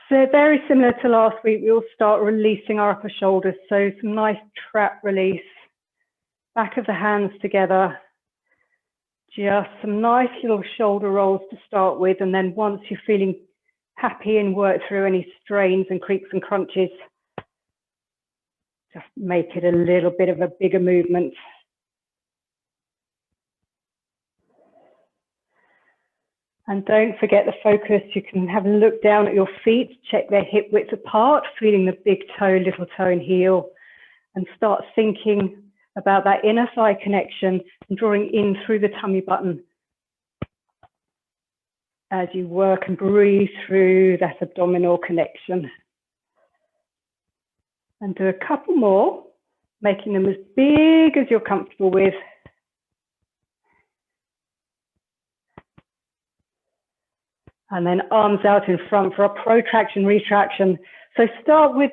So very similar to last week, we'll start releasing our upper shoulders. So some nice trap release, back of the hands together. Just some nice little shoulder rolls to start with. And then once you're feeling happy and work through any strains and creaks and crunches, just make it a little bit of a bigger movement. And don't forget the focus. You can have a look down at your feet, check their hip width apart, feeling the big toe, little toe and heel, and start thinking about that inner thigh connection and drawing in through the tummy button as you work and breathe through that abdominal connection. And do a couple more, making them as big as you're comfortable with. And then arms out in front for a protraction, retraction. So start with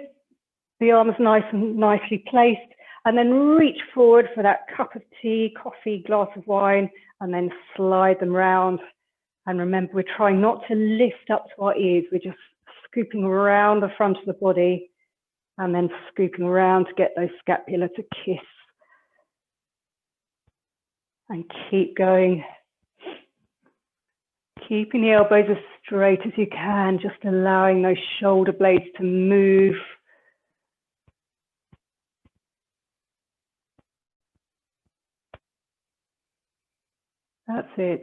the arms nice and nicely placed, and then reach forward for that cup of tea, coffee, glass of wine, and then slide them round. And remember, we're trying not to lift up to our ears. We're just scooping around the front of the body and then scooping around to get those scapula to kiss. And keep going. Keeping the elbows as straight as you can, just allowing those shoulder blades to move. That's it.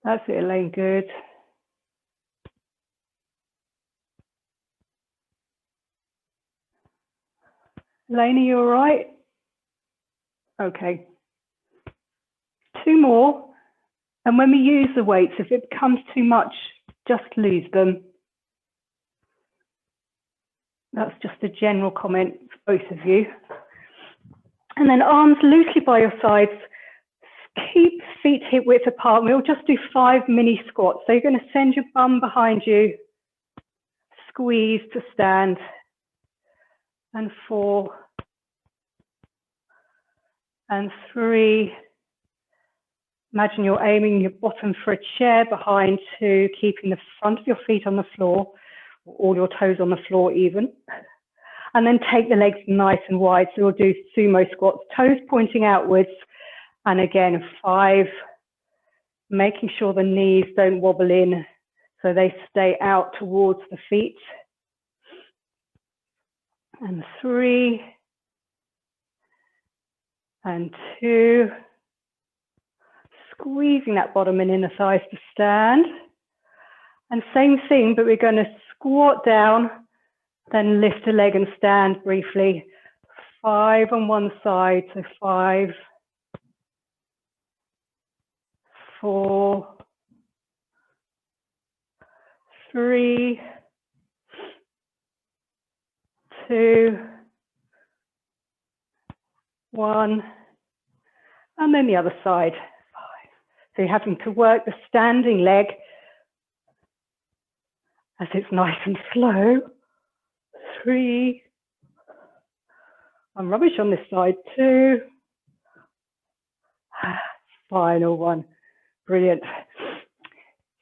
That's it, Elaine, good. Elaine, are you all right? Okay. 2 more. And when we use the weights, if it becomes too much, just lose them. That's just a general comment for both of you. And then arms loosely by your sides. Keep feet hip width apart. We'll just do 5 mini squats. So you're going to send your bum behind you, squeeze to stand, and 4, and 3. Imagine you're aiming your bottom for a chair, behind 2, keeping the front of your feet on the floor, or all your toes on the floor even. And then take the legs nice and wide. So we'll do sumo squats, toes pointing outwards. And again, 5, making sure the knees don't wobble in so they stay out towards the feet. And 3, and 2. Squeezing that bottom and inner thighs to stand. And same thing, but we're going to squat down, then lift a leg and stand briefly. 5 on one side, so 5, 4, 3, 2, 1, and then the other side. 5. So you're having to work the standing leg as it's nice and slow. 3. I'm rubbish on this side. 2. Final one. Brilliant.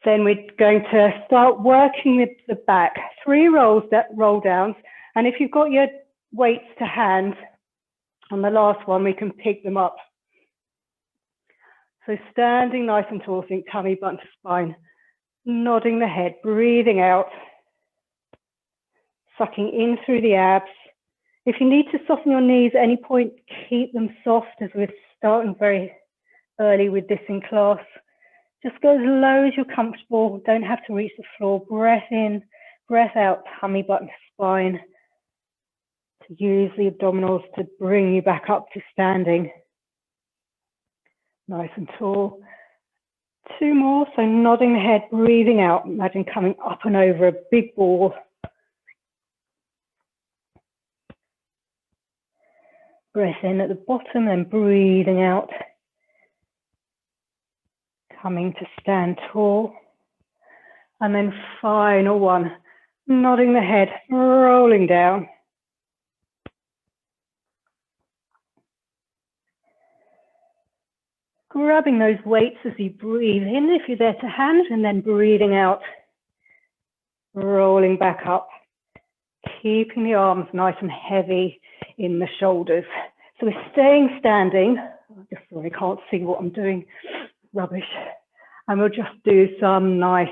Then we're going to start working with the back. 3 roll downs. And if you've got your weights to hand, on the last one, we can pick them up. So standing nice and tall, think tummy, button to spine. Nodding the head, breathing out. Sucking in through the abs. If you need to soften your knees at any point, keep them soft, as we're starting very early with this in class. Just go as low as you're comfortable. Don't have to reach the floor. Breath in, breath out, tummy, button to spine. To use the abdominals to bring you back up to standing. Nice and tall. 2 more, so nodding the head, breathing out. Imagine coming up and over a big ball. Breath in at the bottom and breathing out. Coming to stand tall. And then final one, nodding the head, rolling down. grabbing those weights as you breathe in, if you're there to hand, and then breathing out, rolling back up, keeping the arms nice and heavy in the shoulders. So we're staying standing. Just sorry, I can't see what I'm doing. Rubbish. And we'll just do some nice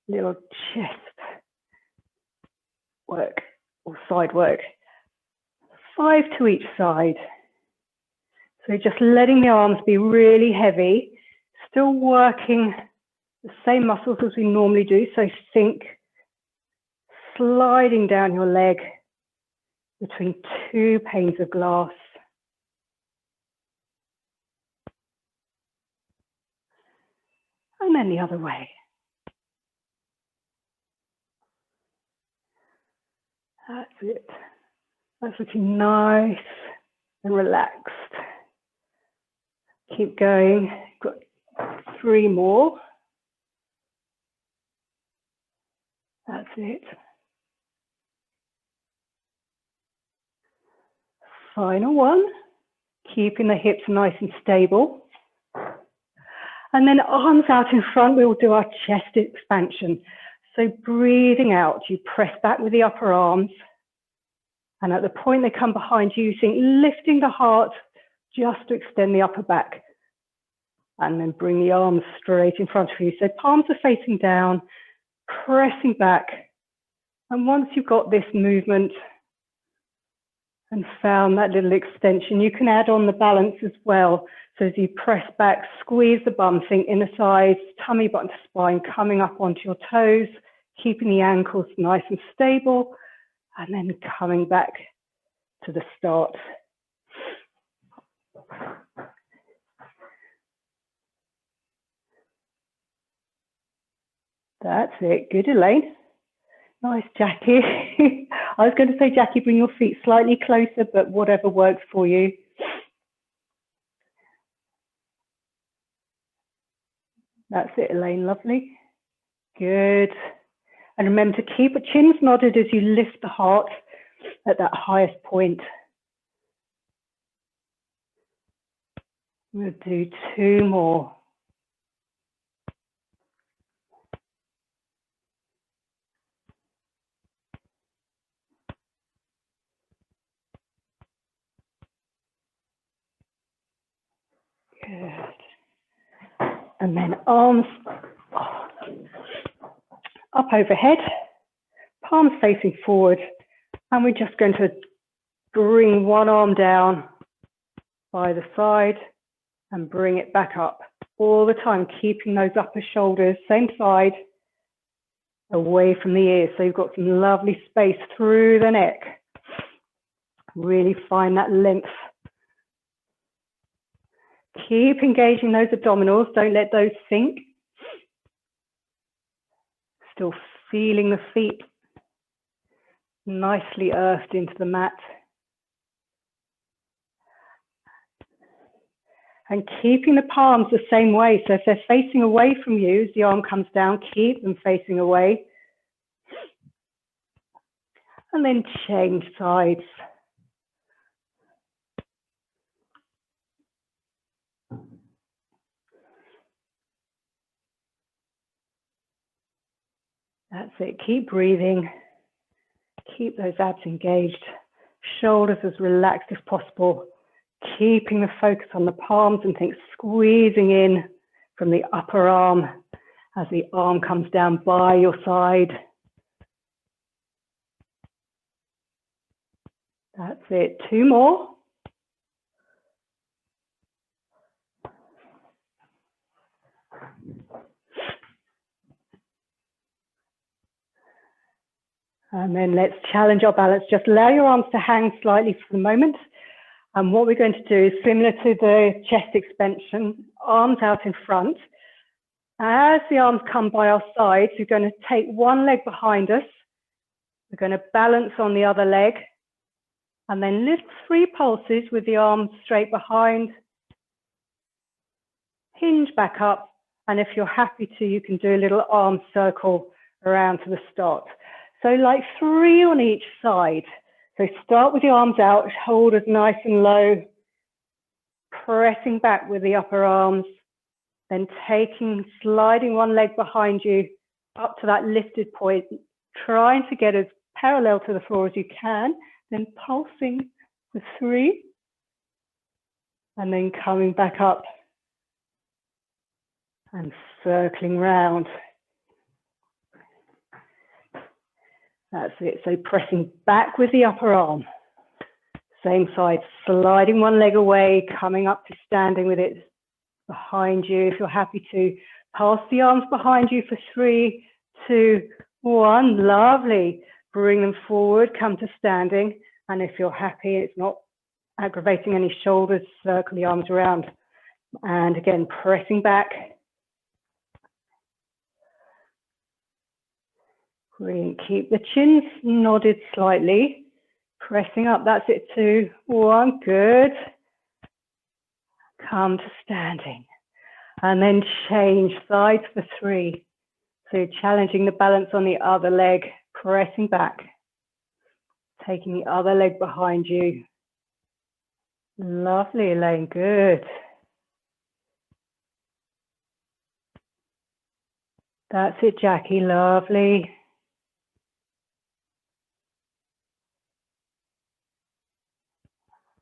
little chest work or side work. 5 to each side. So just letting the arms be really heavy, still working the same muscles as we normally do. So think sliding down your leg between 2 panes of glass. And then the other way. That's it. That's looking nice and relaxed. Keep going. Got 3 more. That's it. Final one. Keeping the hips nice and stable. And then arms out in front, we will do our chest expansion. So breathing out, you press back with the upper arms. And at the point they come behind you, you think lifting the heart just to extend the upper back. And then bring the arms straight in front of you. So palms are facing down, pressing back. And once you've got this movement and found that little extension, you can add on the balance as well. So as you press back, squeeze the bum, think inner thighs, tummy button to spine, coming up onto your toes, keeping the ankles nice and stable, and then coming back to the start. That's it. Good, Elaine. Nice, Jackie. I was going to say, Jackie, bring your feet slightly closer, but whatever works for you. That's it, Elaine. Lovely. Good. And remember to keep your chins nodded as you lift the heart at that highest point. We'll do 2 more. Good. And then arms up overhead, palms facing forward. And we're just going to bring one arm down by the side and bring it back up all the time, keeping those upper shoulders, same side, away from the ears. So you've got some lovely space through the neck. Really find that length. Keep engaging those abdominals. Don't let those sink. Still feeling the feet nicely earthed into the mat. And keeping the palms the same way. So if they're facing away from you, as the arm comes down, keep them facing away. And then change sides. That's it. Keep breathing. Keep those abs engaged. Shoulders as relaxed as possible. Keeping the focus on the palms and think squeezing in from the upper arm as the arm comes down by your side. That's it. 2 more. And then let's challenge our balance. Just allow your arms to hang slightly for the moment. And what we're going to do is similar to the chest expansion, arms out in front. As the arms come by our sides, we're going to take one leg behind us. We're going to balance on the other leg. And then lift 3 pulses with the arms straight behind. Hinge back up. And if you're happy to, you can do a little arm circle around to the start. So like 3 on each side. So start with the arms out, shoulders nice and low. pressing back with the upper arms, then sliding one leg behind you up to that lifted point, trying to get as parallel to the floor as you can, then pulsing for 3, and then coming back up and circling round. That's it. So pressing back with the upper arm. Same side, sliding one leg away, coming up to standing with it behind you. If you're happy to, pass the arms behind you for 3, 2, 1. Lovely. Bring them forward, come to standing. And if you're happy, it's not aggravating any shoulders, circle the arms around. And again, pressing back. Brilliant. Keep the chins nodded slightly. Pressing up. That's it. 2, 1. Good. Come to standing. And then change sides for 3. So challenging the balance on the other leg. Pressing back. Taking the other leg behind you. Lovely, Elaine. Good. That's it, Jackie. Lovely.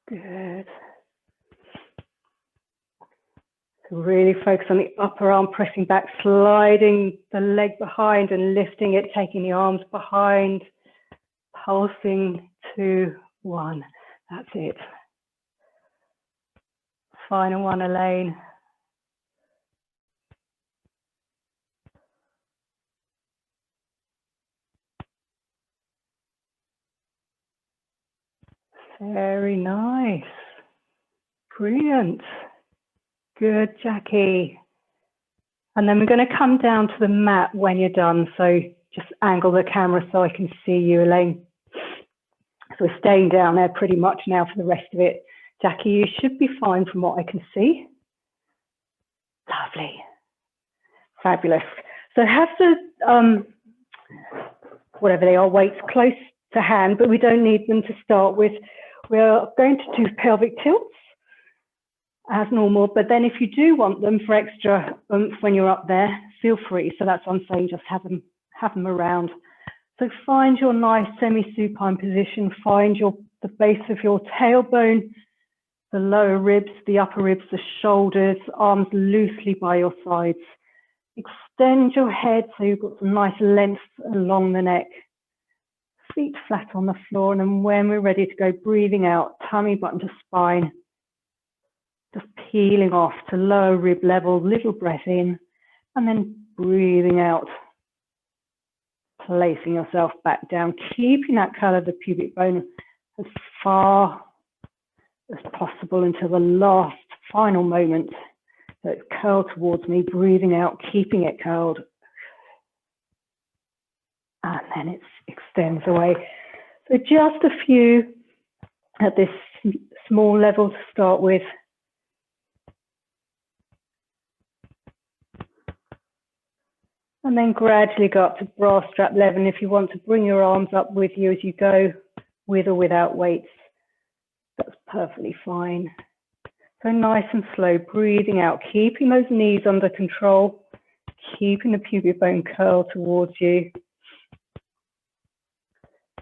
Good. So really focus on the upper arm, pressing back, sliding the leg behind and lifting it, taking the arms behind, pulsing 2, 1. That's it. Final one, Elaine. Very nice. Brilliant. Good, Jackie. And then we're going to come down to the mat when you're done. So just angle the camera so I can see you, Elaine. So we're staying down there pretty much now for the rest of it. Jackie, you should be fine from what I can see. Lovely. Fabulous. So have the, whatever they are, weights close to hand, but we don't need them to start with. We're going to do pelvic tilts as normal, but then if you do want them for extra oomph when you're up there, feel free. So that's what I'm saying, just have them around. So find your nice semi-supine position, find the base of your tailbone, the lower ribs, the upper ribs, the shoulders, arms loosely by your sides. Extend your head so you've got some nice length along the neck. Feet flat on the floor, and then when we're ready to go, breathing out, tummy button to spine. Just peeling off to lower rib level, little breath in, and then breathing out. Placing yourself back down, keeping that curl of the pubic bone as far as possible until the last final moment. So it's curled towards me, breathing out, keeping it curled. And then it extends away. So just a few at this small level to start with. And then gradually go up to bra strap level. And if you want to bring your arms up with you as you go, with or without weights, that's perfectly fine. So nice and slow, breathing out, keeping those knees under control, keeping the pubic bone curled towards you.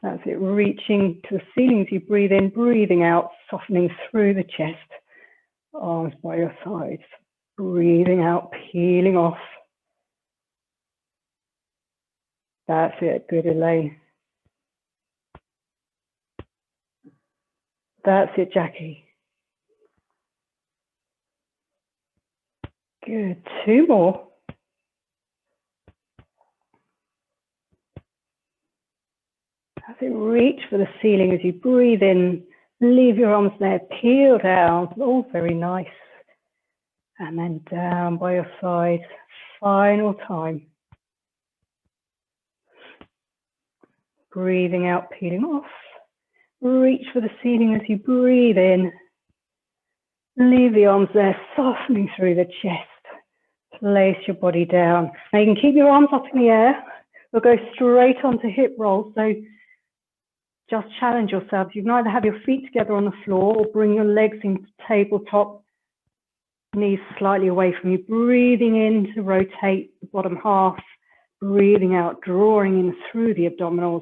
That's it, reaching to the ceiling as you breathe in, breathing out, softening through the chest, arms by your sides, breathing out, peeling off. That's it, good, Elaine. That's it, Jackie. Good, 2 more. As it reach for the ceiling as you breathe in, leave your arms there, peel down, all very nice. And then down by your side, final time. Breathing out, peeling off. Reach for the ceiling as you breathe in. Leave the arms there, softening through the chest. Place your body down. Now you can keep your arms up in the air. We'll go straight onto hip rolls. So just challenge yourself. You can either have your feet together on the floor or bring your legs into tabletop Knees slightly away from you, breathing in to rotate the bottom half, breathing out, drawing in through the abdominals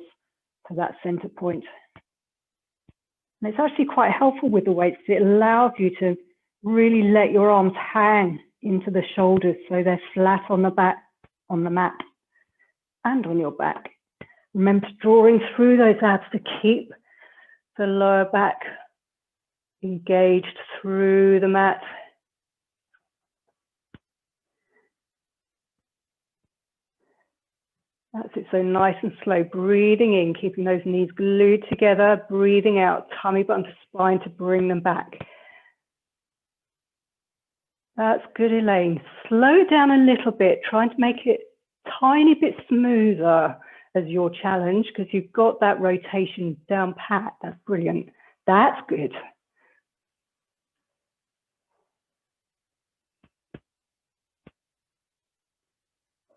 to that center point. And it's actually quite helpful with the weights because it allows you to really let your arms hang into the shoulders so they're flat on the back, on the mat, and on your back. Remember drawing through those abs to keep the lower back engaged through the mat. That's it, so nice and slow, breathing in, keeping those knees glued together, breathing out, tummy button to spine to bring them back. That's good, Elaine. Slow it down a little bit, trying to make it a tiny bit smoother as your challenge, because you've got that rotation down pat. That's brilliant. That's good.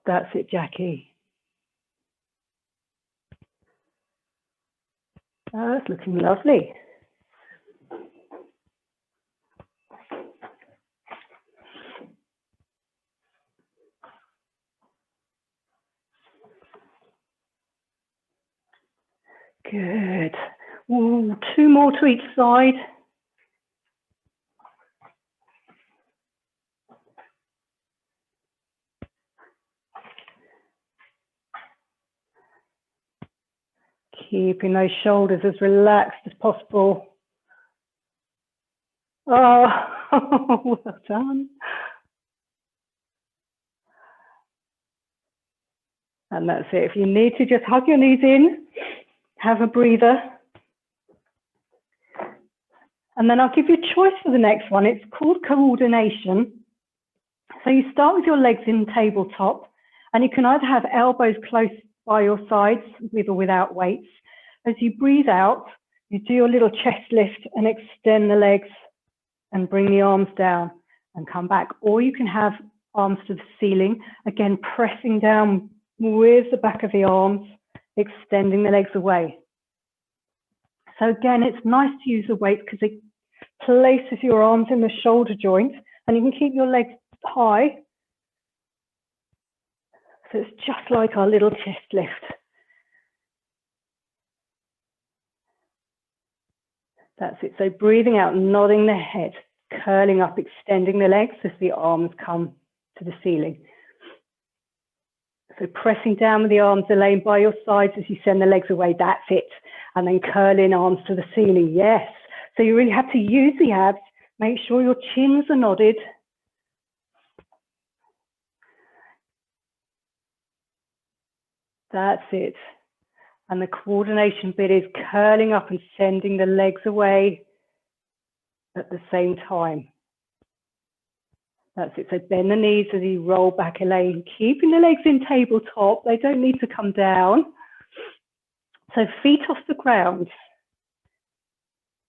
That's it, Jackie. Oh, that's looking lovely. Good. Ooh, 2 more to each side. Keeping those shoulders as relaxed as possible. Oh, well done. And that's it. If you need to, just hug your knees in, have a breather. And then I'll give you a choice for the next one. It's called coordination. So you start with your legs in tabletop, and you can either have elbows close by your sides, with or without weights. As you breathe out, you do your little chest lift and extend the legs and bring the arms down and come back. Or you can have arms to the ceiling, again, pressing down with the back of the arms, extending the legs away. So again, it's nice to use the weight because it places your arms in the shoulder joint and you can keep your legs high. So it's just like our little chest lift. That's it. So breathing out, nodding the head, curling up, extending the legs as the arms come to the ceiling. So pressing down with the arms, Elaine, by your sides as you send the legs away. That's it. And then curling arms to the ceiling. Yes. So you really have to use the abs. Make sure your chins are nodded. That's it. And the coordination bit is curling up and sending the legs away at the same time. That's it. So bend the knees as you roll back, Elaine, keeping the legs in tabletop. They don't need to come down. So feet off the ground.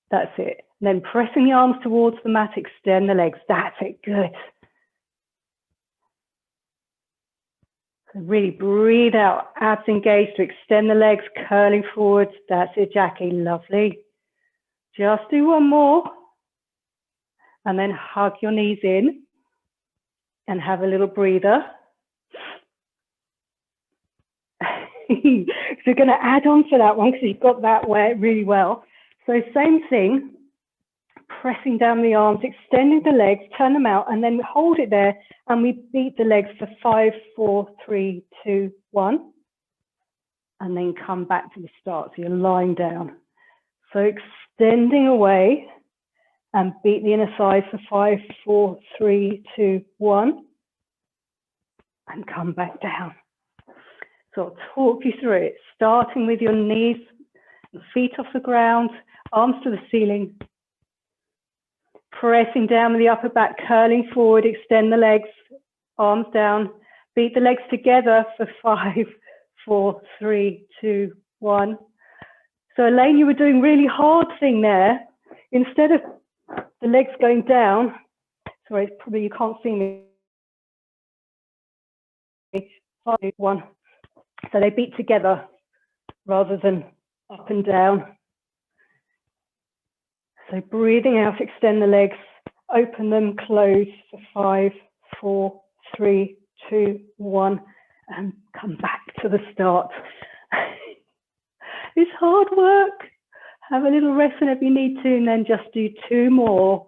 That's it. And then pressing the arms towards the mat, extend the legs. That's it. Good. So really breathe out, abs engaged to extend the legs, curling forwards. That's it, Jackie. Lovely. Just do one more. And then hug your knees in and have a little breather. So you're going to add on to that one because you've got that way really well. So same thing, pressing down the arms, extending the legs, turn them out, and then hold it there, and we beat the legs for 5, 4, 3, 2, 1, and then come back to the start. So you're lying down. So extending away and beat the inner thigh for 5, 4, 3, 2, 1, and come back down. So I'll talk you through it, starting with your knees, feet off the ground, arms to the ceiling, pressing down with the upper back, curling forward, extend the legs, arms down, beat the legs together for 5, 4, 3, 2, 1. So Elaine, you were doing really hard thing there. Instead of the legs going down, sorry, probably you can't see me. 5, 1. So they beat together rather than up and down. So breathing out, extend the legs Open them, close for 5, 4, 3, 2, 1, and come back to the start. It's hard work. Have a little rest whenever you need to, and then just do 2 more.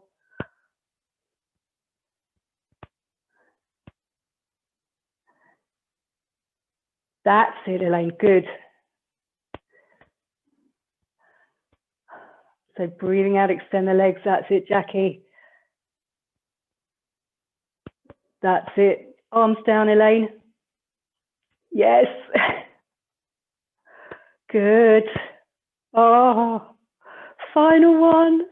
That's it, Elaine, good. So breathing out, extend the legs, that's it, Jackie. That's it, arms down, Elaine. Yes. Good. Oh, final one.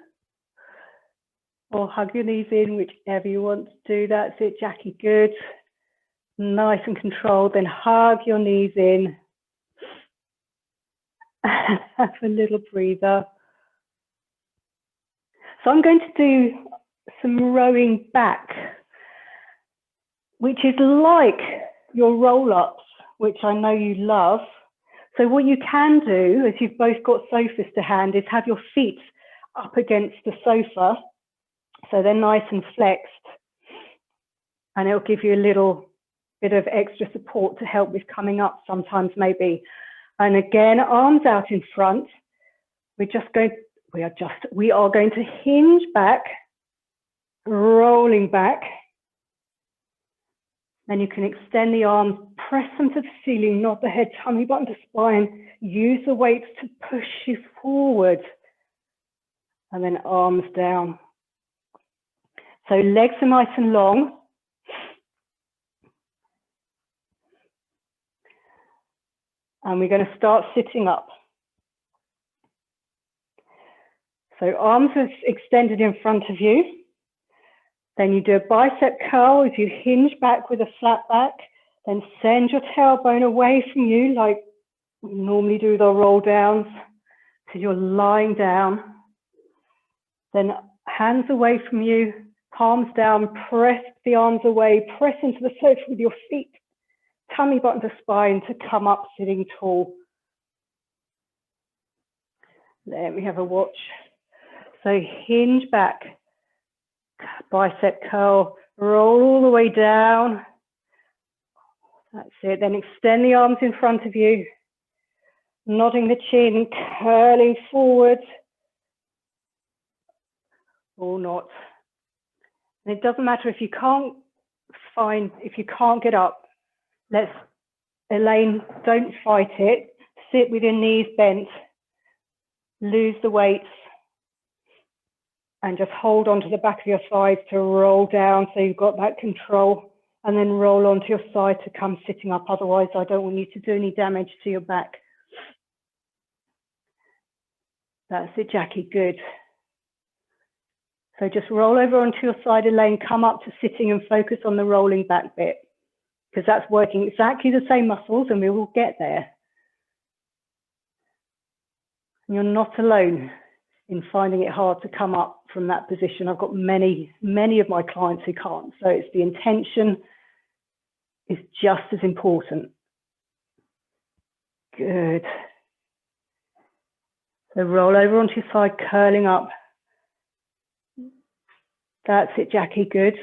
Or hug your knees in, whichever you want to do. That's it, Jackie, good. Nice and controlled, then hug your knees in. Have a little breather. So I'm going to do some rowing back, which is like your roll-ups, which I know you love. So what you can do, as you've both got sofas to hand, is have your feet up against the sofa, so they're nice and flexed, and it'll give you a little bit of extra support to help with coming up sometimes maybe. And again, arms out in front. We are going to hinge back, rolling back. Then you can extend the arms, press them to the ceiling, not the head, tummy button to spine. Use the weights to push you forward. And then arms down. So legs are nice and long. And we're going to start sitting up. So arms are extended in front of you. Then you do a bicep curl as you hinge back with a flat back. Then send your tailbone away from you like we normally do with our roll downs. So you're lying down. Then hands away from you, palms down, press the arms away, press into the sofa with your feet, tummy button to spine to come up sitting tall. Let me have a watch. So hinge back, bicep curl, roll all the way down. That's it. Then extend the arms in front of you, nodding the chin, curling forward or not. And it doesn't matter if you can't get up. Elaine, don't fight it. Sit with your knees bent, lose the weights, and just hold onto the back of your thighs to roll down so you've got that control, and then roll onto your side to come sitting up. Otherwise, I don't want you to do any damage to your back. That's it, Jackie, good. So just roll over onto your side, Elaine, come up to sitting and focus on the rolling back bit, because that's working exactly the same muscles and we will get there. And you're not alone in finding it hard to come up from that position. I've got many of my clients who can't. So it's the intention is just as important. Good. So roll over onto your side, curling up. That's it, Jackie, good.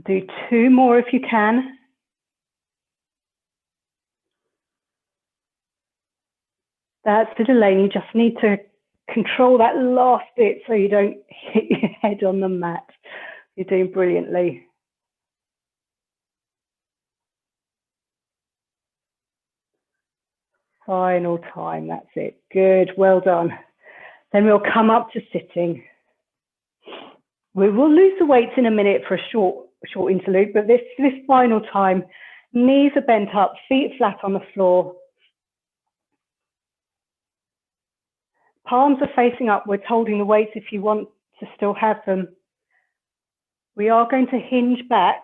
Do 2 more if you can. That's it, Elaine. You just need to control that last bit so you don't hit your head on the mat. You're doing brilliantly. Final time, that's it. Good, well done. Then we'll come up to sitting. We will lose the weights in a minute for a short interlude, but this final time, knees are bent up, feet flat on the floor. Palms are facing upwards, holding the weights if you want to still have them. We are going to hinge back,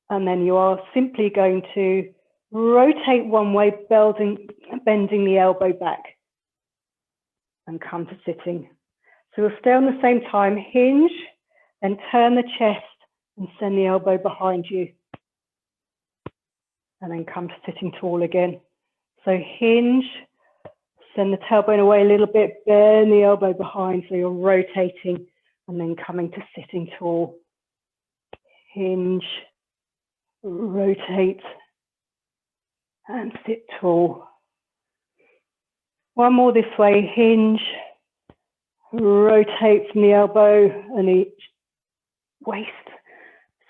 and then you are simply going to rotate one way, bending the elbow back, and come to sitting. So we'll stay on the same time, hinge, then turn the chest and send the elbow behind you. And then come to sitting tall again. So hinge, Send the tailbone away a little bit, bend the elbow behind so you're rotating and then coming to sitting tall. Hinge, rotate and sit tall. One more this way, hinge, rotate from the elbow and each waist,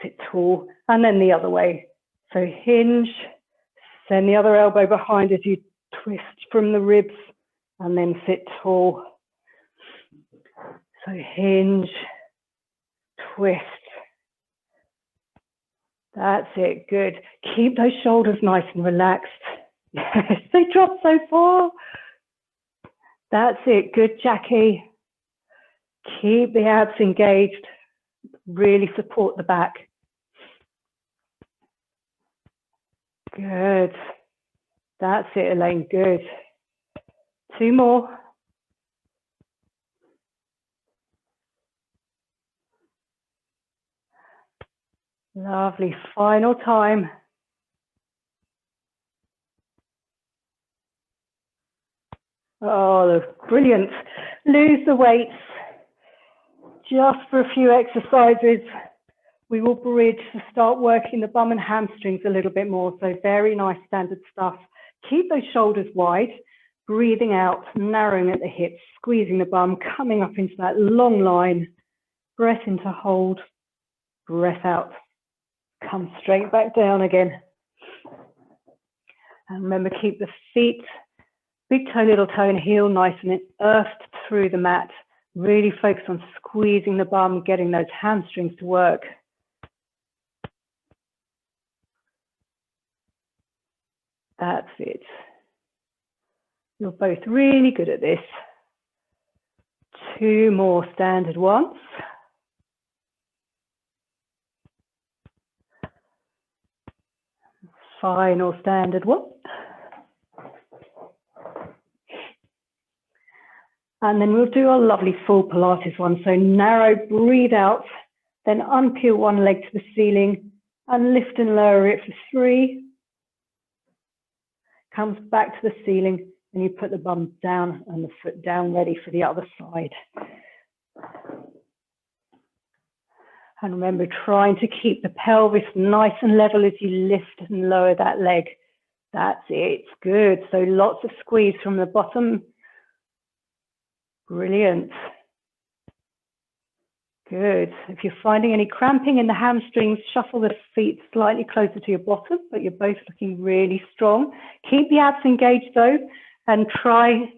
sit tall, and then the other way. So hinge, send the other elbow behind as you twist from the ribs and then sit tall. So hinge, twist. That's it, good. Keep those shoulders nice and relaxed. Yes, they drop so far. That's it, good, Jackie. Keep the abs engaged. Really support the back. Good. That's it, Elaine, good. 2 more. Lovely, final time. Oh, brilliant. Lose the weights. Just for a few exercises, we will bridge to start working the bum and hamstrings a little bit more. So very nice standard stuff. Keep those shoulders wide, breathing out, narrowing at the hips, squeezing the bum, coming up into that long line. Breath in to hold, breath out. Come straight back down again. And remember, keep the feet, big toe, little toe, and heel nice and earthed through the mat. Really focus on squeezing the bum, getting those hamstrings to work. That's it. You're both really good at this. 2 more standard ones. Final standard one. And then we'll do our lovely full Pilates one. So narrow, breathe out, then unpeel one leg to the ceiling and lift and lower it for 3. Comes back to the ceiling and you put the bum down and the foot down, ready for the other side. And remember, trying to keep the pelvis nice and level as you lift and lower that leg. That's it, good. So lots of squeeze from the bottom. Brilliant. Good. If you're finding any cramping in the hamstrings, shuffle the feet slightly closer to your bottom, but you're both looking really strong. Keep the abs engaged though, and try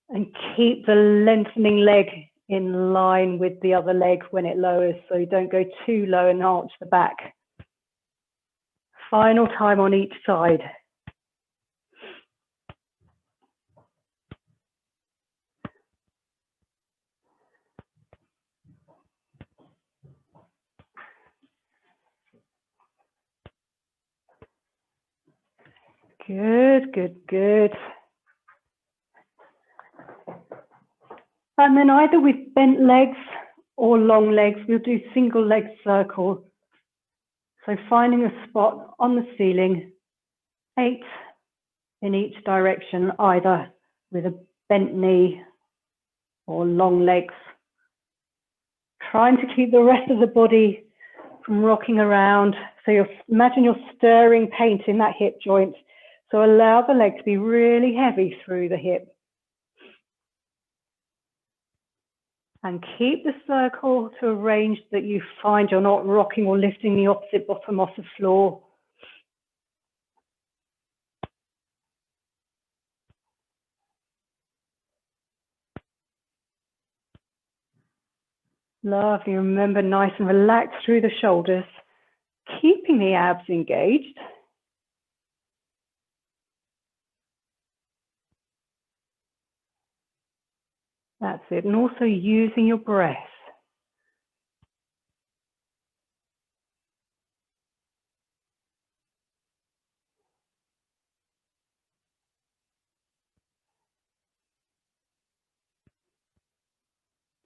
and keep the lengthening leg in line with the other leg when it lowers, so you don't go too low and arch the back. Final time on each side. Good, good, good. And then either with bent legs or long legs, we'll do single leg circle. So finding a spot on the ceiling, 8 in each direction, either with a bent knee or long legs. Trying to keep the rest of the body from rocking around. So imagine you're stirring paint in that hip joint. So allow the leg to be really heavy through the hip. And keep the circle to a range that you find you're not rocking or lifting the opposite bottom off the floor. Lovely. Remember, nice and relaxed through the shoulders, keeping the abs engaged. That's it. And also using your breath.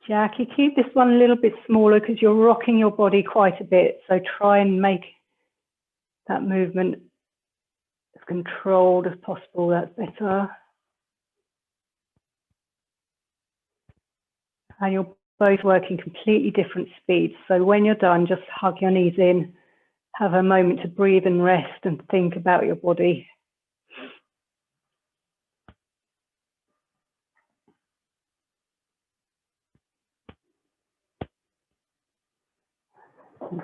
Jackie, keep this one a little bit smaller because you're rocking your body quite a bit. So try and make that movement as controlled as possible. That's better. And you're both working completely different speeds. So when you're done, just hug your knees in, have a moment to breathe and rest and think about your body.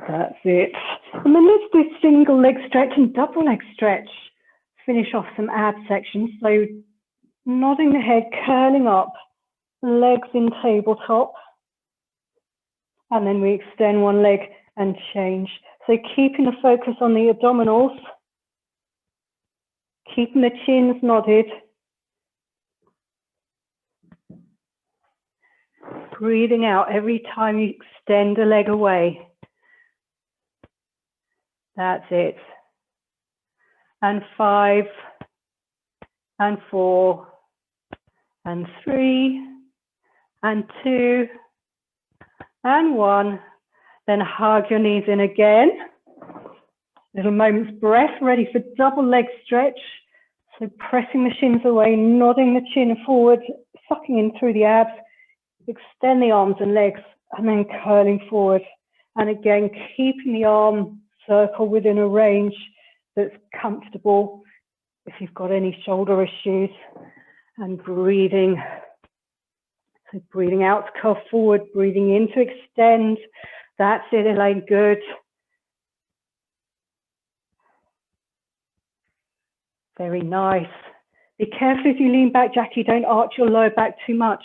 That's it. And then let's do single leg stretch and double leg stretch. Finish off some ab sections. So nodding the head, curling up, legs in tabletop. And then we extend one leg and change. So keeping the focus on the abdominals, keeping the chins nodded. Breathing out every time you extend a leg away. That's it. And 5, and 4, and 3, and 2, and 1. Then hug your knees in again. Little moment's breath, ready for double leg stretch. So pressing the shins away, nodding the chin forward, sucking in through the abs. Extend the arms and legs, and then curling forward. And again, keeping the arm circle within a range that's comfortable if you've got any shoulder issues. And breathing. So breathing out to curl forward, breathing in to extend. That's it, Elaine, good. Very nice. Be careful as you lean back, Jackie, don't arch your lower back too much.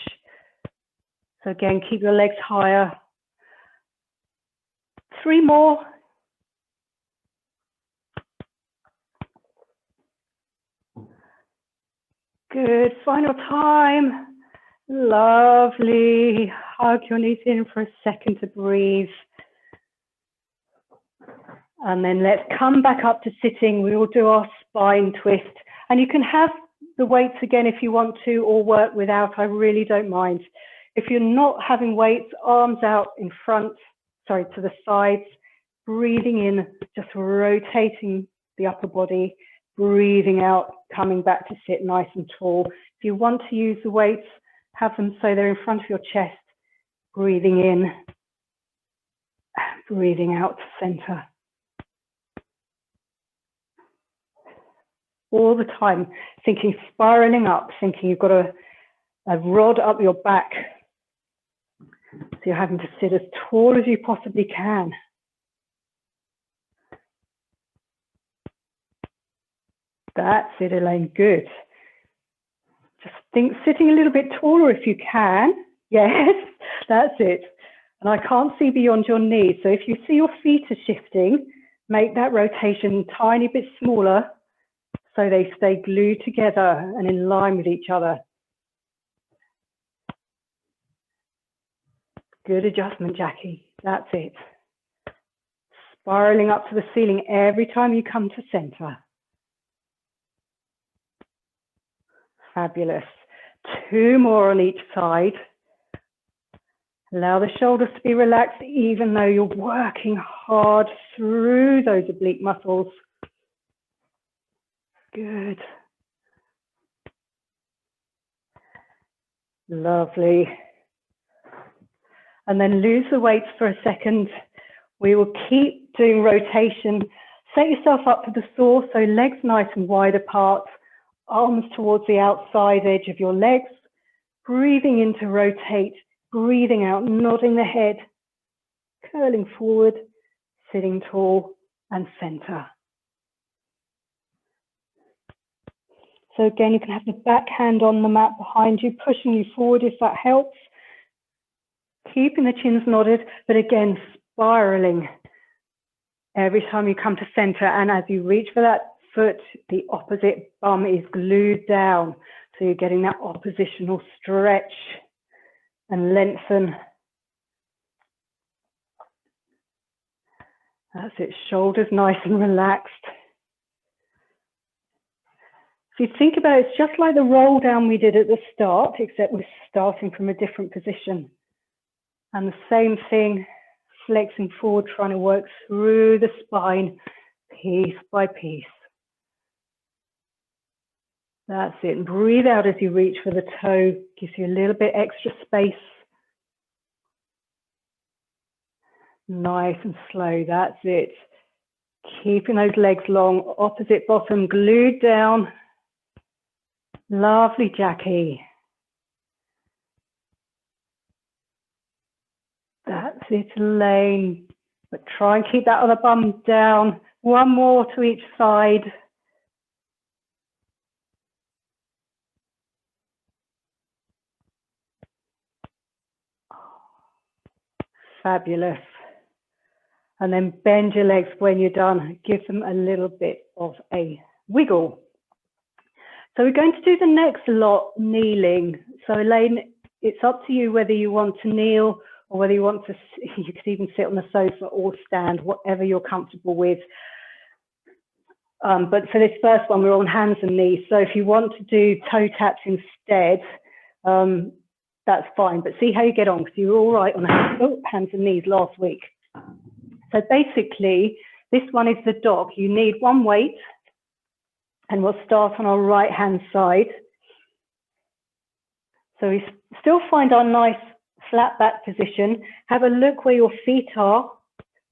So again, keep your legs higher. 3 more. Good, final time. Lovely. Hug your knees in for a second to breathe. And then let's come back up to sitting. We will do our spine twist. And you can have the weights again if you want to, or work without. I really don't mind. If you're not having weights, arms out in front, sorry, to the sides, breathing in, just rotating the upper body, breathing out, coming back to sit nice and tall. If you want to use the weights, have them so they're in front of your chest, breathing in, breathing out to center. All the time, thinking spiraling up, thinking you've got a rod up your back. So you're having to sit as tall as you possibly can. That's it, Elaine, good. Just think sitting a little bit taller if you can. Yes, that's it. And I can't see beyond your knees. So if you see your feet are shifting, make that rotation a tiny bit smaller so they stay glued together and in line with each other. Good adjustment, Jackie. That's it. Spiraling up to the ceiling every time you come to center. Fabulous. 2 more on each side. Allow the shoulders to be relaxed even though you're working hard through those oblique muscles. Good. Lovely. And then lose the weights for a second. We will keep doing rotation. Set yourself up for the saw, so legs nice and wide apart, arms towards the outside edge of your legs. Breathing in to rotate, breathing out, nodding the head, curling forward, sitting tall and center. So again, you can have the back hand on the mat behind you, pushing you forward if that helps. Keeping the chins nodded, but again, spiraling every time you come to center. And as you reach for that foot, the opposite bum is glued down. So you're getting that oppositional stretch and lengthen. That's it, shoulders nice and relaxed. If you think about it, it's just like the roll down we did at the start, except we're starting from a different position. And the same thing, flexing forward, trying to work through the spine, piece by piece. That's it. And breathe out as you reach for the toe, gives you a little bit extra space. Nice and slow, that's it. Keeping those legs long, opposite bottom glued down. Lovely, Jackie. That's it, Elaine. But try and keep that other bum down. One more to each side. Fabulous. And then bend your legs when you're done. Give them a little bit of a wiggle. So we're going to do the next lot kneeling. So Elaine, it's up to you whether you want to kneel or whether you want to, you could even sit on the sofa or stand, whatever you're comfortable with. But for this first one, we're on hands and knees. So if you want to do toe taps instead, that's fine. But see how you get on, because you were all right on hands and knees last week. So basically, this one is the dog. You need one weight, and we'll start on our right-hand side. So we still find our nice flat back position. Have a look where your feet are.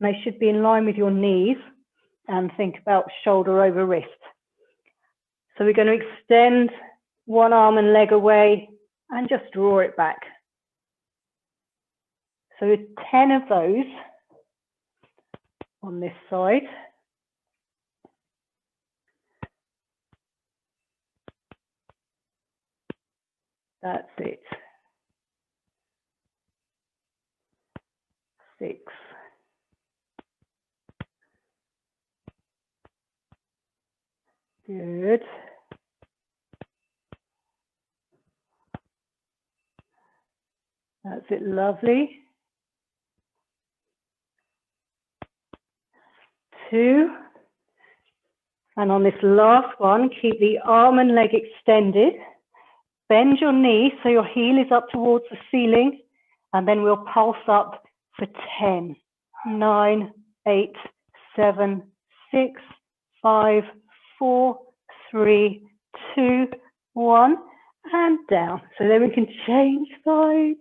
They should be in line with your knees, and think about shoulder over wrist. So we're going to extend one arm and leg away and just draw it back. So with 10 of those on this side. That's it. 6. Good. That's it, lovely. 2. And on this last one, keep the arm and leg extended. Bend your knee so your heel is up towards the ceiling, and then we'll pulse up for 10, 9, 8, 7, 6, 5, 4, 3, 2, 1, and down. So then we can change sides.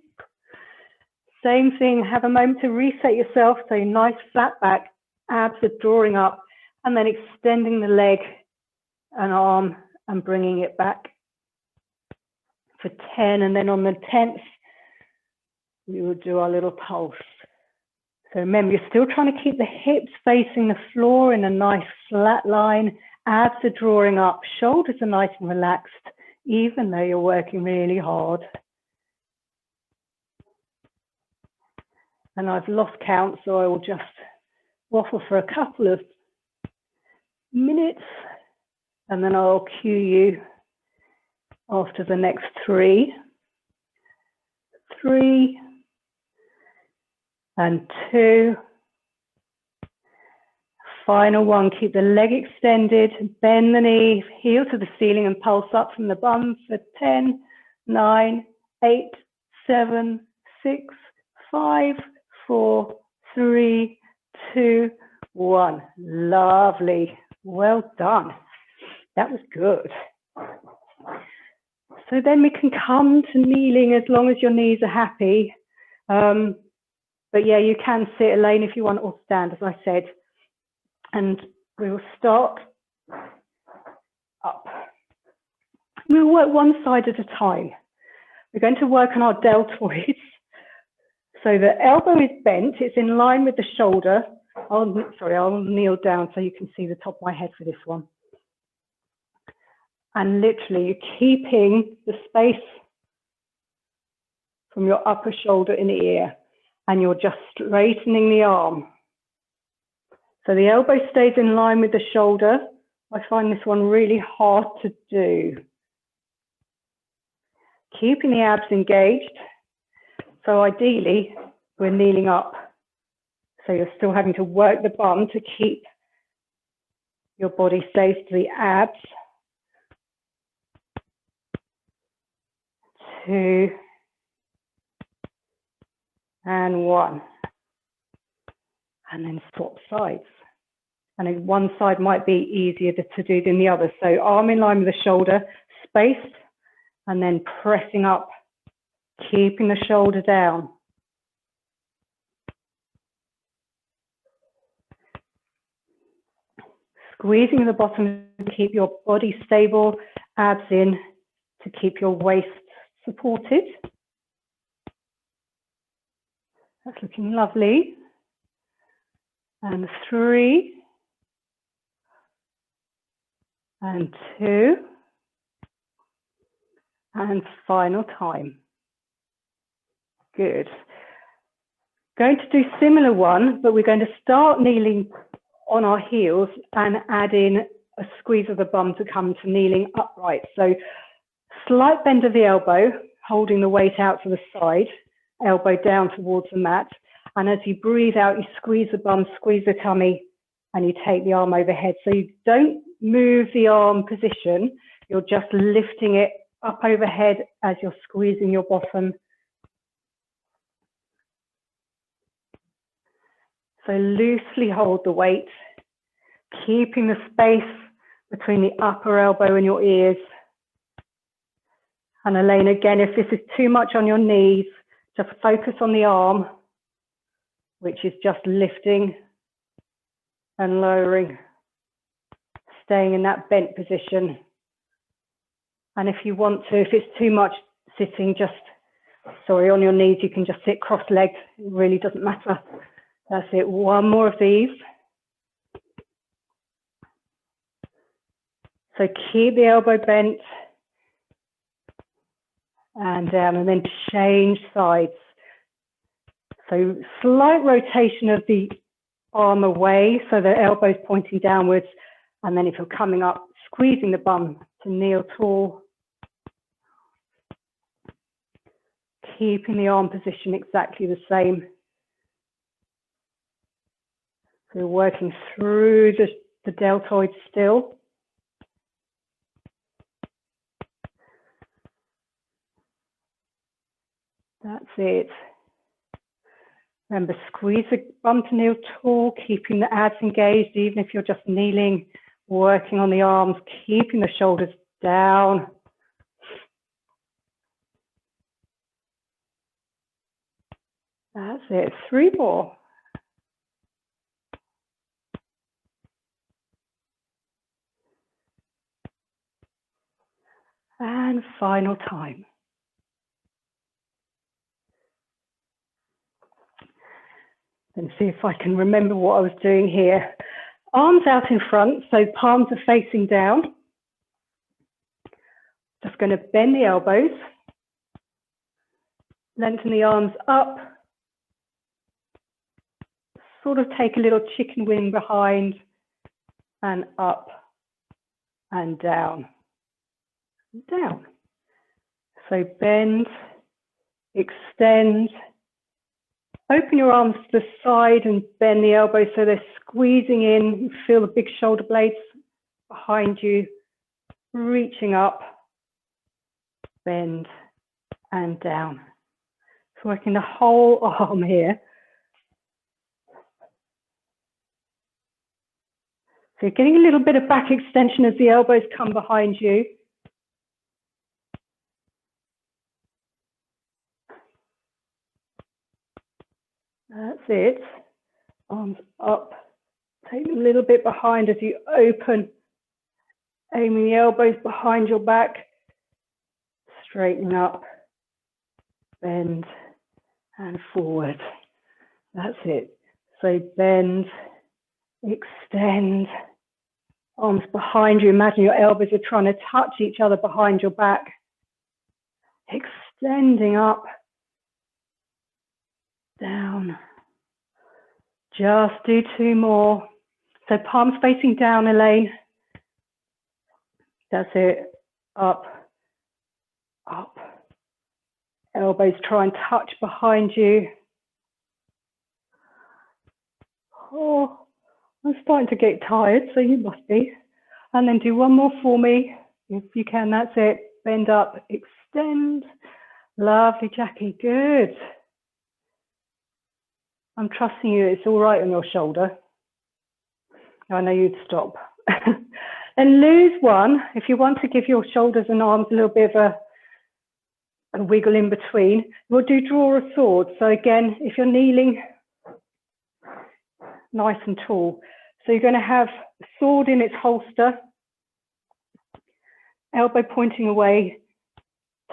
Same thing, have a moment to reset yourself. So nice flat back, abs are drawing up, and then extending the leg and arm and bringing it back for 10. And then on the 10th, we will do our little pulse. So remember, you're still trying to keep the hips facing the floor in a nice flat line. Abs are drawing up, shoulders are nice and relaxed, even though you're working really hard. And I've lost count, so I will just waffle for a couple of minutes, and then I'll cue you after the next 3. 3 and 2. Final one, keep the leg extended, bend the knee, heel to the ceiling and pulse up from the bum for 10, 9, 8, 7, 6, 5, 4, 3, 2, 1. Lovely. Well done. That was good. So then we can come to kneeling as long as your knees are happy. But yeah, you can sit, Elaine, if you want, or stand, as I said. And we will start up. We'll work one side at a time. We're going to work on our deltoids. So the elbow is bent, it's in line with the shoulder. I'll kneel down so you can see the top of my head for this one. And literally, you're keeping the space from your upper shoulder in the ear, and you're just straightening the arm. So the elbow stays in line with the shoulder. I find this one really hard to do. Keeping the abs engaged. So ideally, we're kneeling up. So you're still having to work the bum to keep your body safe to the abs. 2 and 1. And then swap sides. And then one side might be easier to do than the other. So arm in line with the shoulder, space, and then pressing up, keeping the shoulder down. squeezing the bottom to keep your body stable, abs in to keep your waist supported. That's looking lovely. And 3, and 2, and final time. Good. Going to do similar one, but we're going to start kneeling on our heels and add in a squeeze of the bum to come to kneeling upright. So slight bend of the elbow, holding the weight out to the side, elbow down towards the mat. And as you breathe out, you squeeze the bum, squeeze the tummy, and you take the arm overhead. So you don't move the arm position, you're just lifting it up overhead as you're squeezing your bottom. So loosely hold the weight, keeping the space between the upper elbow and your ears. And Elaine, again, if this is too much on your knees, just focus on the arm, which is just lifting and lowering, staying in that bent position. And if you want to, if it's too much sitting, on your knees, you can just sit cross-legged. It really doesn't matter. That's it. One more of these. So keep the elbow bent and down, and then change sides. So slight rotation of the arm away, so the elbow's pointing downwards. And then if you're coming up, squeezing the bum to kneel tall. Keeping the arm position exactly the same. So you're working through the deltoid still. That's it. Remember, squeeze the bum to kneel tall, keeping the abs engaged, even if you're just kneeling, working on the arms, keeping the shoulders down. That's it. 3 more. And final time. And see if I can remember what I was doing here. Arms out in front, so palms are facing down. Just going to bend the elbows. Lengthen the arms up. Sort of take a little chicken wing behind and up and down. Down. So bend, extend, open your arms to the side and bend the elbows so they're squeezing in. You feel the big shoulder blades behind you, reaching up, bend and down. So working the whole arm here. So you're getting a little bit of back extension as the elbows come behind you. That's it. Arms up. Take a little bit behind as you open. Aiming the elbows behind your back. Straighten up. Bend and forward. That's it. So bend, extend. Arms behind you. Imagine your elbows are trying to touch each other behind your back. Extending up. Down. Just do 2 more. So palms facing down, Elaine. That's it. Up. Up. Elbows try and touch behind you. Oh, I'm starting to get tired, so you must be. And then do 1 more for me. If you can, that's it. Bend up, extend. Lovely, Jackie. Good. I'm trusting you, it's all right on your shoulder. I know you'd stop. And lose 1. If you want to give your shoulders and arms a little bit of a wiggle in between, we'll do draw a sword. So again, if you're kneeling, nice and tall. So you're going to have the sword in its holster, elbow pointing away.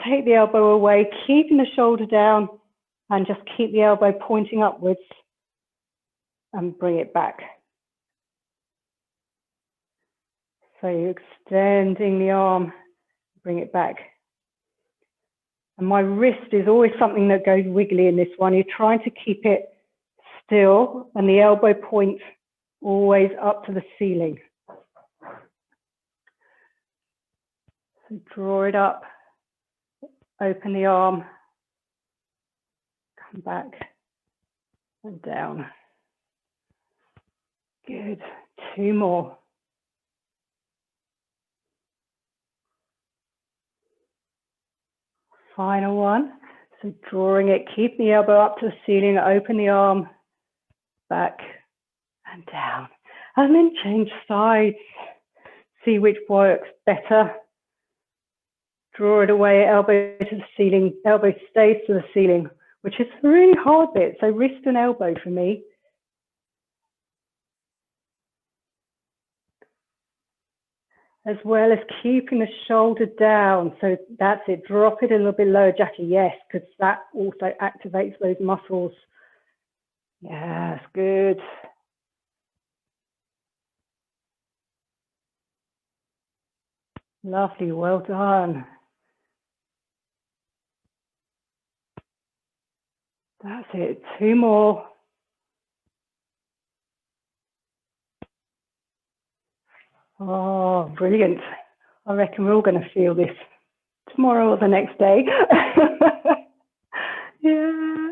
Take the elbow away, keeping the shoulder down, and just keep the elbow pointing upwards and bring it back. So you're extending the arm, bring it back. And my wrist is always something that goes wiggly in this one. You're trying to keep it still and the elbow point always up to the ceiling. So draw it up, open the arm, come back and down. Good, 2 more. Final one. So drawing it, keep the elbow up to the ceiling, open the arm, back and down. And then change sides. See which works better. Draw it away, elbow to the ceiling, elbow stays to the ceiling, which is a really hard bit. So wrist and elbow for me. As well as keeping the shoulder down. So that's it, drop it a little bit lower, Jackie, yes, because that also activates those muscles. Yes, good. Lovely, well done. That's it, 2 more. Oh, brilliant. I reckon we're all going to feel this tomorrow or the next day. Yeah.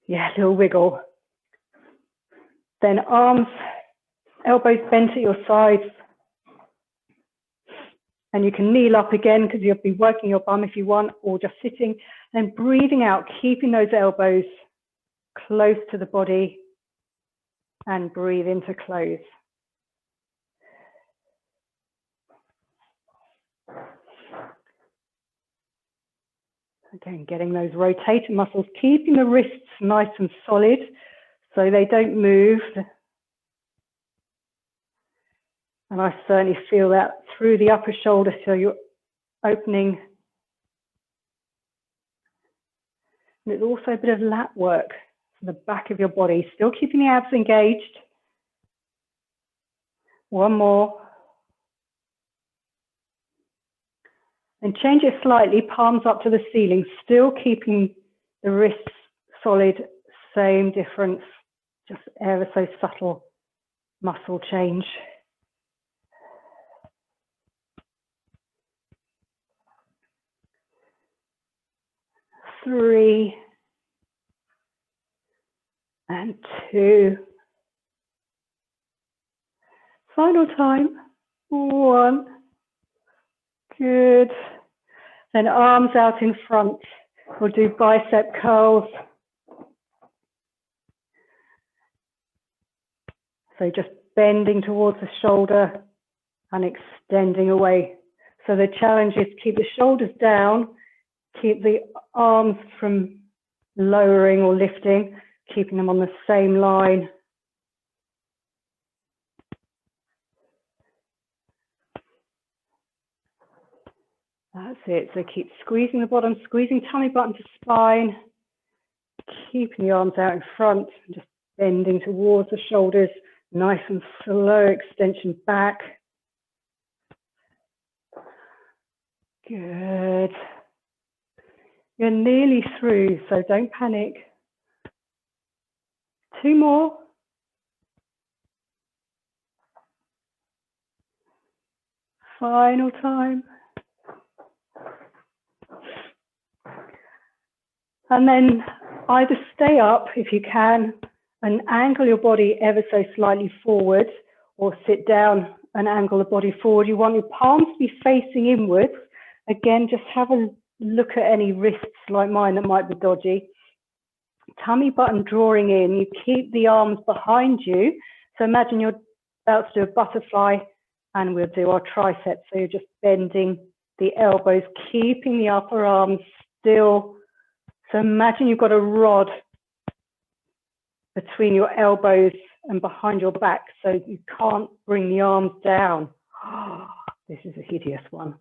Yeah, little wiggle. Then arms, elbows bent at your sides. And you can kneel up again because you'll be working your bum if you want, or just sitting. And breathing out, keeping those elbows close to the body. And breathe into close. Again, getting those rotator muscles, keeping the wrists nice and solid so they don't move. And I certainly feel that through the upper shoulder, so you're opening. And there's also a bit of lat work from the back of your body, still keeping the abs engaged. 1 more. And change it slightly, palms up to the ceiling, still keeping the wrists solid, same difference, just ever so subtle muscle change. 3 and 2. Final time, 1. Good. Then arms out in front. We'll do bicep curls. So just bending towards the shoulder and extending away. So the challenge is keep the shoulders down, keep the arms from lowering or lifting, keeping them on the same line. That's it. So keep squeezing the bottom, squeezing tummy button to spine, keeping the arms out in front, and just bending towards the shoulders, nice and slow extension back. Good. You're nearly through, so don't panic. 2 more. Final time. And then either stay up if you can and angle your body ever so slightly forward, or sit down and angle the body forward. You want your palms to be facing inwards. Again, just have a look at any wrists like mine that might be dodgy. Tummy button drawing in. You keep the arms behind you. So imagine you're about to do a butterfly, and we'll do our triceps. So you're just bending the elbows, keeping the upper arms still. So imagine you've got a rod between your elbows and behind your back, so you can't bring the arms down. Oh, this is a hideous one.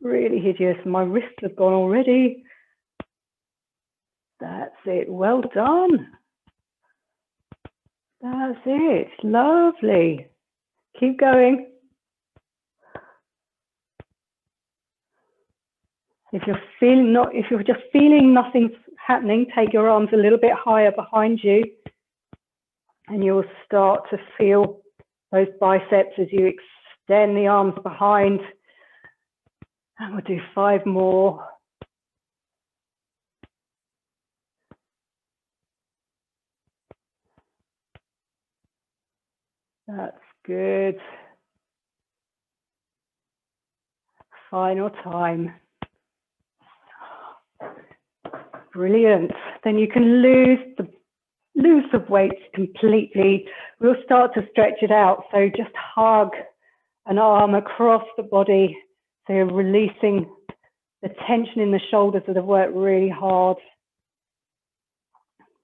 Really hideous. My wrists have gone already. That's it. Well done. That's it. Lovely. Keep going. If you're just feeling nothing's happening, take your arms a little bit higher behind you, and you'll start to feel those biceps as you extend the arms behind. And we'll do 5 more. That's good. Final time. Brilliant. Then you can lose the weights completely. We'll start to stretch it out. So just hug an arm across the body. So you're releasing the tension in the shoulders that have worked really hard.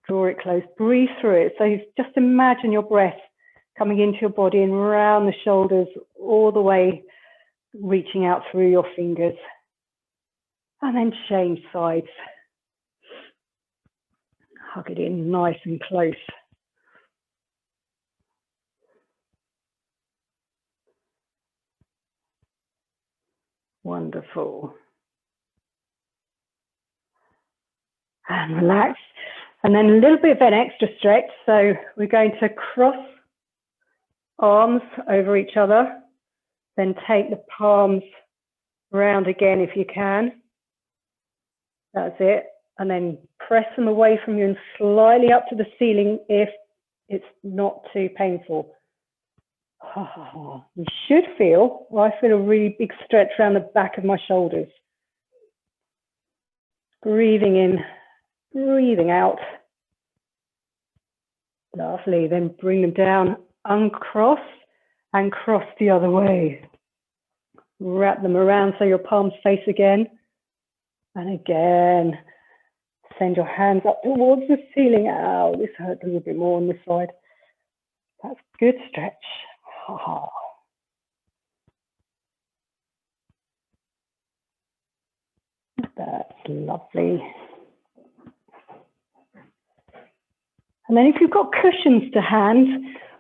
Draw it close. Breathe through it. So just imagine your breath coming into your body and around the shoulders, all the way reaching out through your fingers. And then change sides. Hug it in nice and close. Wonderful. And relax. And then a little bit of an extra stretch. So we're going to cross arms over each other. Then take the palms round again if you can. That's it. And then press them away from you and slightly up to the ceiling if it's not too painful. Oh, you should feel, well, I feel a really big stretch around the back of my shoulders. Breathing in, breathing out. Lovely. Then bring them down, uncross and cross the other way. Wrap them around so your palms face again. And again. Send your hands up towards the ceiling. Ow, this hurt a little bit more on this side. That's good stretch. Oh. That's lovely. And then if you've got cushions to hand,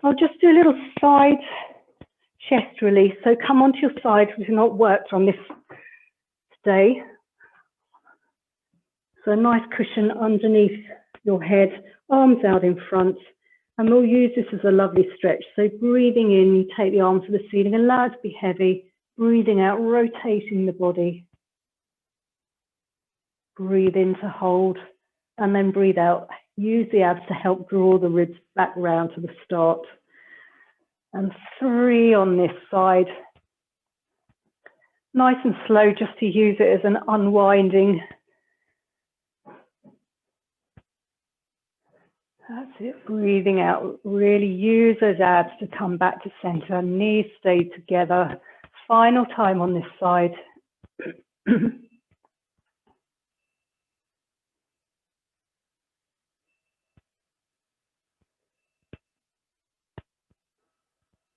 I'll just do a little side chest release. So come onto your side. We've not worked on this today. So a nice cushion underneath your head, arms out in front. And we'll use this as a lovely stretch. So breathing in, you take the arms to the ceiling, allow it to be heavy. Breathing out, rotating the body. Breathe in to hold, and then breathe out. Use the abs to help draw the ribs back round to the start. And 3 on this side. Nice and slow, just to use it as an unwinding. That's it, breathing out. Really use those abs to come back to center. Knees stay together. Final time on this side.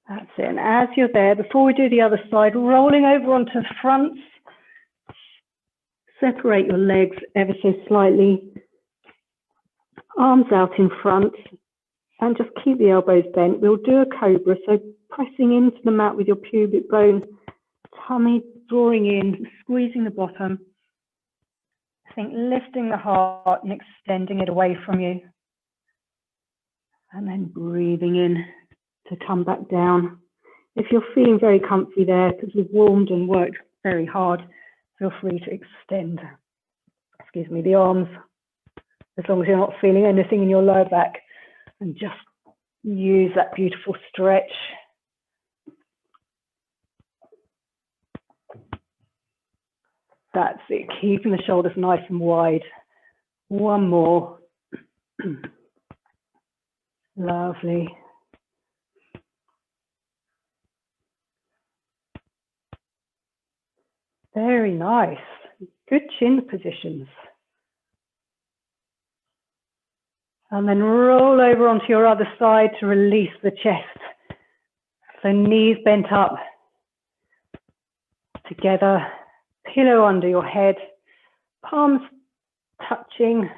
That's it. And as you're there, before we do the other side, rolling over onto the fronts. Separate your legs ever so slightly. Arms out in front. And just keep the elbows bent. We'll do a cobra. So pressing into the mat with your pubic bone. Tummy drawing in, squeezing the bottom. Think lifting the heart and extending it away from you. And then breathing in to come back down. If you're feeling very comfy there, because we've warmed and worked very hard, feel free to extend, the arms, as long as you're not feeling anything in your lower back, and just use that beautiful stretch. That's it, keeping the shoulders nice and wide. One more. Lovely. Very nice. Good chin positions. And then roll over onto your other side to release the chest. So knees bent up, together, pillow under your head, palms touching,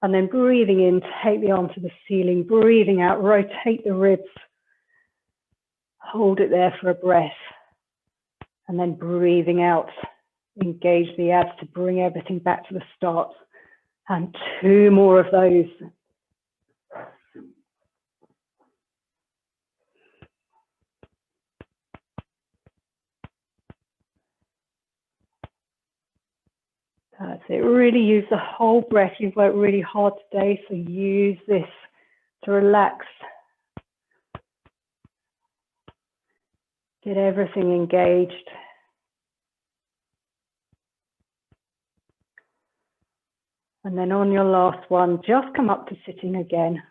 and then breathing in, take the arm to the ceiling, breathing out, rotate the ribs, hold it there for a breath, and then breathing out, engage the abs to bring everything back to the start. And 2 more of those. That's it. Really use the whole breath. You've worked really hard today, so use this to relax. Get everything engaged. And then on your last one, just come up to sitting again.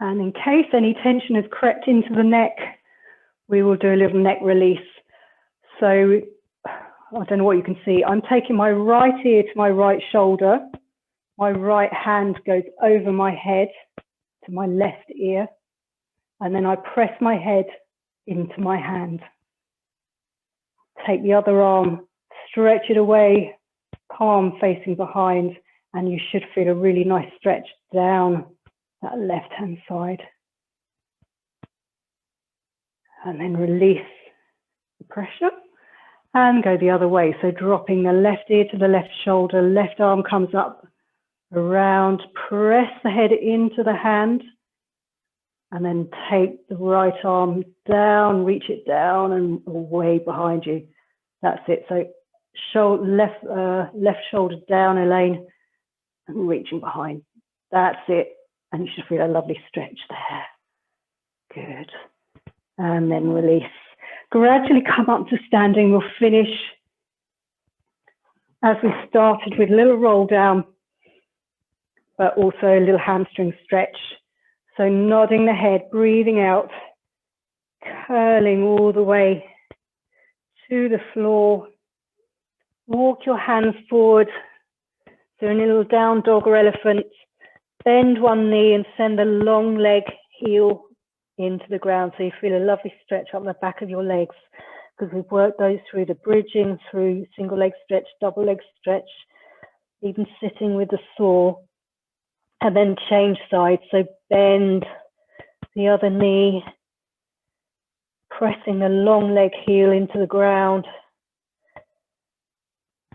And in case any tension has crept into the neck, we will do a little neck release. So I don't know what you can see. I'm taking my right ear to my right shoulder. My right hand goes over my head to my left ear. And then I press my head into my hand. Take the other arm, stretch it away, palm facing behind, and you should feel a really nice stretch down that left-hand side. And then release the pressure and go the other way. So dropping the left ear to the left shoulder, left arm comes up, around, press the head into the hand, and then take the right arm down, reach it down and away behind you. That's it. So left shoulder down, Elaine, and reaching behind. That's it. And you should feel a lovely stretch there. Good. And then release. Gradually come up to standing. We'll finish as we started with a little roll down, but also a little hamstring stretch. So nodding the head, breathing out, curling all the way to the floor. Walk your hands forward. Doing a little down dog or elephant. Bend one knee and send the long leg heel into the ground. So you feel a lovely stretch up the back of your legs, because we've worked those through the bridging, through single leg stretch, double leg stretch, even sitting with the saw. And then change sides. So bend the other knee, pressing the long leg heel into the ground,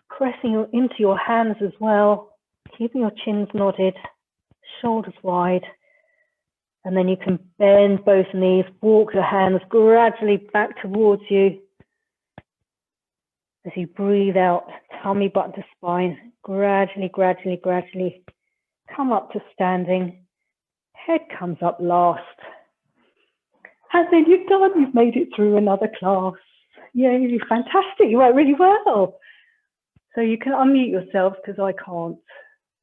pressing into your hands as well, keeping your chins nodded, shoulders wide. And then you can bend both knees, walk your hands gradually back towards you as you breathe out, tummy, butt to spine, gradually, gradually, gradually. Come up to standing, head comes up last. And then you've done, you've made it through another class. Yeah, you're fantastic, you worked really well. So you can unmute yourself because I can't.